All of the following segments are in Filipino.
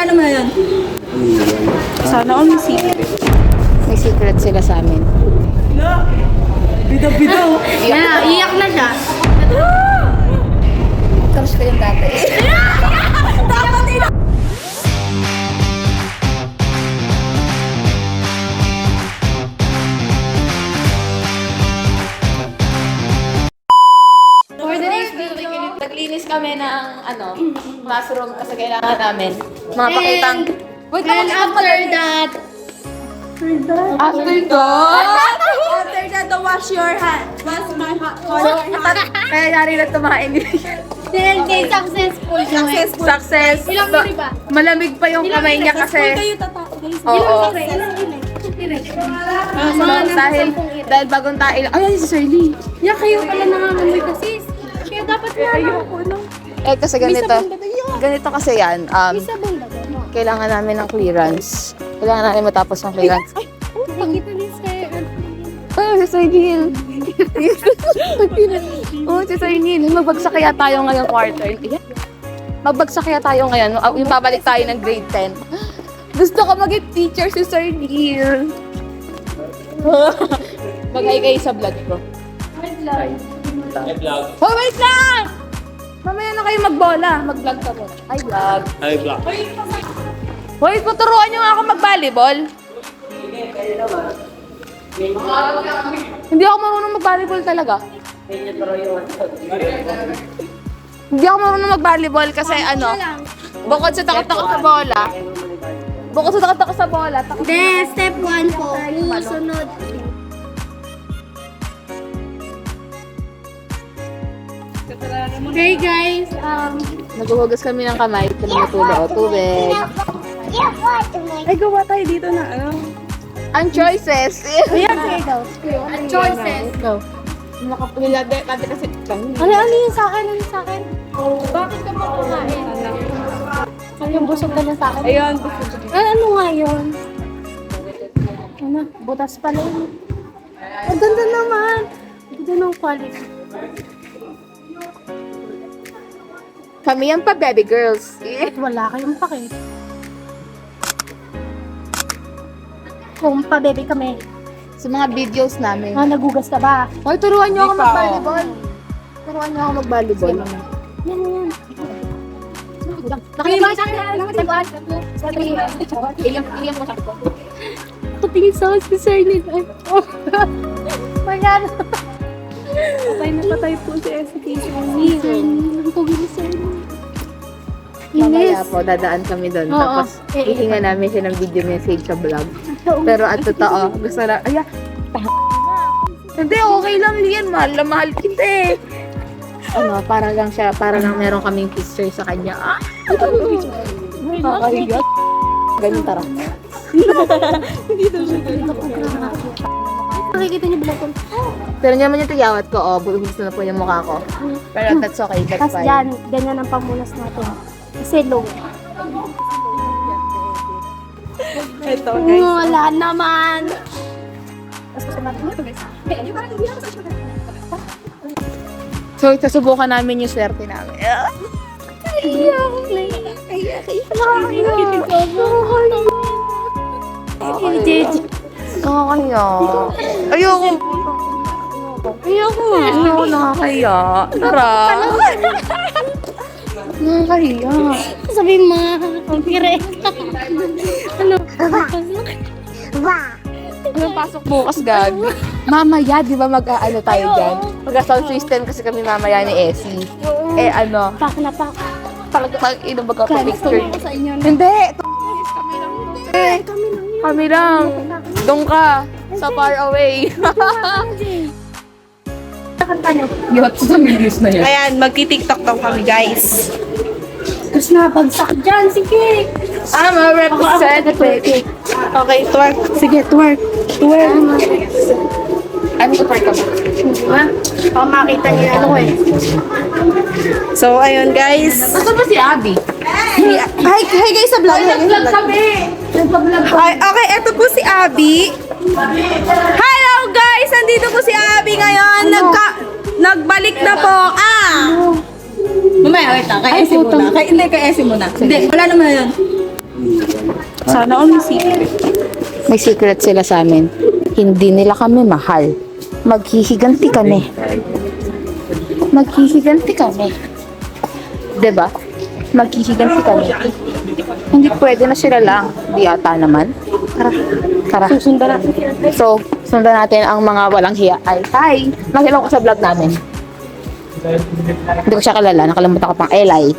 Wala naman yun. Sana all may secret. May secret sila sa amin. Bida-bida. Iyak na siya. Crush ko yung dati. Dapat ina. For the next video, naglinis kami ng classroom kasi kailangan namin. Mga pakitang... Wait, And after that, after that, After that, to wash your hand. Wash my hand. kaya yari na tumain. then kay successful. Successful. Success. Ilang iri ba? Malamig pa yung kamay niya Kayo kasi... tatao, guys. Oo. Dahil bagong tayo. Ay, si Shirley. Yeah, kayo pala nangangamoy kasi. Kaya dapat na. Eh, kasi ganito. Ganito kasi yan. Isa bang dagat? Kailangan namin ng clearance. Kailangan namin matapos ng clearance. Nakita ni Sir. Oh, si Shirley. Oh, si Shirley. Magbagsak kaya tayo ngayong quarter. Magbagsak kaya tayo ngayon. Yung babalik tayo ng grade 10. Gusto ko maging teacher si Sir Neil. Mag-ay kayo sa vlog ko. Oh, wait lang! Mamaya na kayo magbola. Mag-vlog ka mo. Ay, vlog. Ay, black. Wait, paturuan nyo nga ako mag-volleyball. Hindi ako marunong mag-volleyball talaga. Hindi ako marunong mag-volleyball kasi bukod sa takot-takot sa bola, Then, step 1 po. Sunod. Okay guys, naghuhugas kami ng kamay. Ito na matulo o tubig. Ay, gawa tayo dito na Ang choices. ayan, sige daw. Ang choices. Go. Nakapulilade kasi Ano yung sa akin? Ano yung sa akin? Bakit ka ba kumain? Ano yung busog ka na sa akin? Ayun. Ano nga yun? Ano? Butas pala yun. Ang ganda naman. Ang ganda ng quality. Kami yan pa, baby girls. At wala kayong pake. Kung pa baby kami. Sa mga videos namin. Nagugas ka ba? Hoy, turuan nyo ako Hindi pa, mag-volleyball. Turuan nyo ako mag-volleyball. Yan, yan. Nakalimutan sa akin. Nakalimutan sa akin. Ilang mo sa akin. Katingin sa akin si Sir Nid. Mayan. Patay na patay po si SK. Sir Nid. Ang pogi ni Sir Nid. Mamaya po, dadaan kami doon. Oo. Tapos, hihinga namin siya ng video message sa vlog. Pero at totoo, gusto na, hindi, okay lang yan. Mahal na mahal kita eh. Para lang siya, para lang meron kaming picture sa kanya. Nakakahiga. Ganyan, tara. Nakikita niyo ba ito? Pero naman yung tiyawat ko, gusto na po yung mukha ko. Pero that's okay, that's Tapos fine. dyan, ganyan ang pamunas natin. Kasi low. Ito, guys. Wala naman. So, susubukan namin yung swerte namin. Nakakahiya. Ayoko. Ayoko nga. Ayoko, nakakahiya. Tara. Nakakahiya. Sabihin mo, ang pire. Ano? Anong pasok bukas, gag? Mamaya, di ba mag-aano tayo dyan? Mag-sound system kasi kami mamaya ni Essie. Eh, ano? Pak na pak. Pag-ino magka-picture. Sa inyo na. Hindi! Kami lang. Doon ka. Sa far away. Yot, sa videos na yan. Ayan, magti-tiktok daw kami, guys. Tapos nabagsak dyan. Sige. I'm a representative. Okay, twerk. Sige, twerk. Twerk. Ano sa part ka ba? Ha? Baka makita niyo ano ko eh. So, ayun, guys. Nasaan ba si Abby? Hi guys, sa vlog. Nag-vlog kami! Nag-vlog kami. Ay, okay, eto po si Abby. Hello guys! Nandito po si Abby ngayon. Nagbalik na po. Mamaya, wait lang. Kay Essie muna. Hindi, kay Essie muna. Hindi, wala naman yun. Sana all may secret. May secret sila sa amin. Hindi nila kami mahal. Maghihiganti kami. Maghihiganti kami. 'Di ba? Maghihiganti kami. Hindi pwede na sila lang. Di ata naman. Tara. Susundan natin. So, sundan natin ang mga walang hiya. Ay, hi! Nakilala ko sa vlog namin. Hindi ko siya kilala. Nakalimutan ko pang Eli.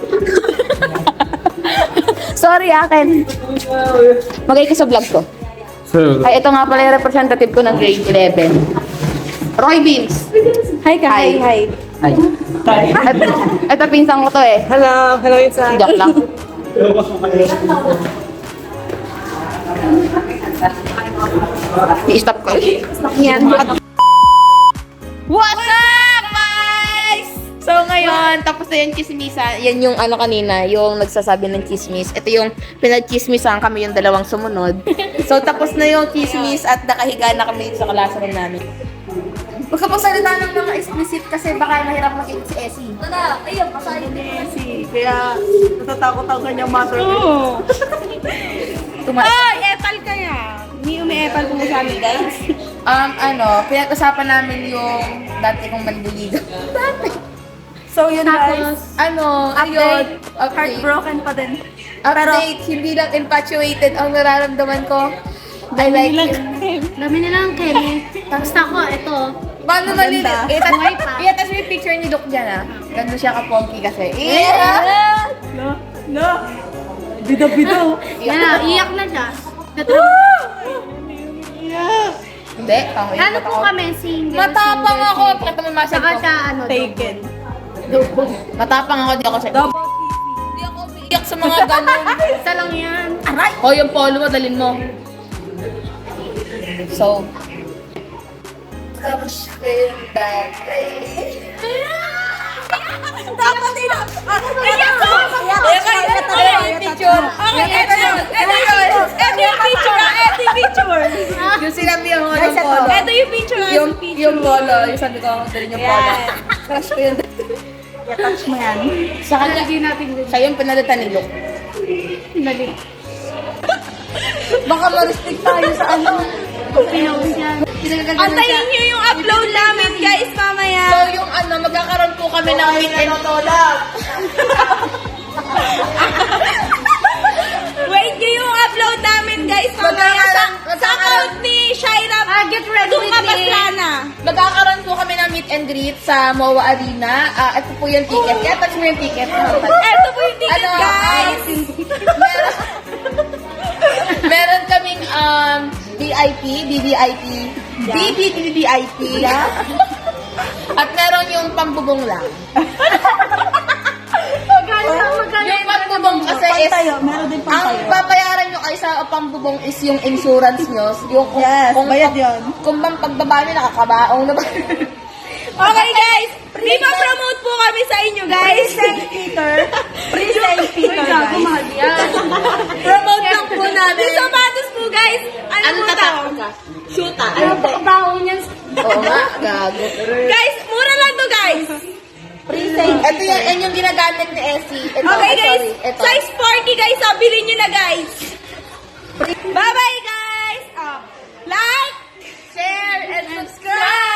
Sorry, akin. Magay ka sa vlog ko. Ay, ito nga pala yung representative ko ng grade 11. Roy Beans. Hi, guys. Hi. Ay. Ito pinsang ko to eh. Hello. Hello, Insan. Joke lang. I-stop ko. Yan. What's up, guys? So ngayon, tapos na yung chismisa. Yan yung ano kanina, yung nagsasabi ng chismis. Ito yung pinag-chismisan kami yung dalawang sumunod. So tapos na yung chismis at nakahiga na kami sa classroom namin. Magkapagsalita ng mga explicit kasi baka mahirap makita si Essie. Tara, ayun, pasahin din. Kaya, natatakot ang kanyang master. Oo. Ay, epal kaya. Hindi umi-epal po sa amin, guys. Pinag-usapan namin yung dati kong manliligaw. So, yun, guys. Update. Heartbroken pa din. Update, hindi lang infatuated ang nararamdaman ko. I like you. Dami nilang Kelly. Basta ako, ito. Paano Maganda. maliliit? Buhay pa. Tapos may picture ni Luke dyan ah. Ganda siya ka-ponky kasi. No. Bido. Yan na, iyak na siya. Hindi, pangulit Ano po kami, single. Matapang single, ako. single. Pakita mo yung muscle Saka ko. siya, Taken. Matapang ako, di ako siya. Double. Hindi ako umiiyak sa mga ganun. Isa lang yan. O, yung polo mo, dalin mo. So, Dapat din. Ayan ko! yung picture. Ito yung picture. Yung sinabi ako ng polo. Ito yung picture. Yung polo, yung sabi ko, dalin yung polo. Crush ko yun. Touch mo yan. Sa kanya, Lagyan natin din. siya yung pinalitan ni Luke. Dali. Baka ma-restrict tayo sa ano. Pinost yan. Antayin nyo yung upload namin, guys, mamaya. So yung magkakaroon po kami ng meet and Wait nyo yung upload namin, guys, mamaya. Sa account ni Shaira. Get ready Doon with ka me. Pastrana. Magkakaroon po kami ng meet and greet sa MOA Arena. Ito po yung ticket. Kaya touch mo yung ticket. Ito po yung ticket, guys. Meron kaming VIP, BBIP, BBBBIP. At meron yung pambubong lang. Yung pambubong kasi is, Meron din ang babayaran nyo kayo sa pambubong is yung insurance nyo. Yung bayad yun. Kung bang pagbaba nyo, nakakabaong na ba? Okay, guys. Promote po kami sa inyo, guys. Present Peter, guys. Promote lang po namin. Yung sapatos po, guys. Ano po tawag? Shoota. Ano po? Baon yan. Oo nga, gago. Guys, mura lang to, guys. Ito yan yung ginagamit ni Essie. Ito, Okay, guys. sorry, ito. Size 40, guys. Bilhin nyo na, guys. Bye-bye, guys. Like, Share and subscribe!